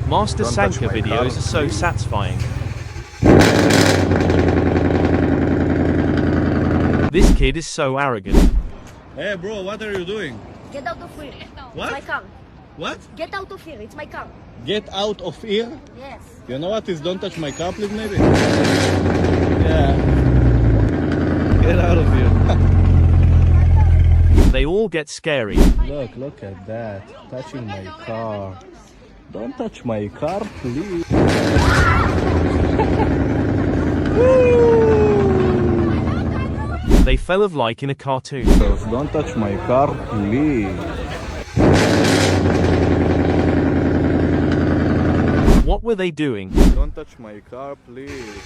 Master.sanker videos are so satisfying. This kid is so arrogant. Hey bro, what are you doing? Get out of here. What? It's my car. What? Get out of here. It's my car. Get out of here? Yes. You know what is don't touch my car, please, maybe? Yeah. Get out of here. They all get scary. Look at that. Touching my car. Don't touch my car, please. They fell of like in a cartoon. Don't touch my car, please. What were they doing? Don't touch my car, please.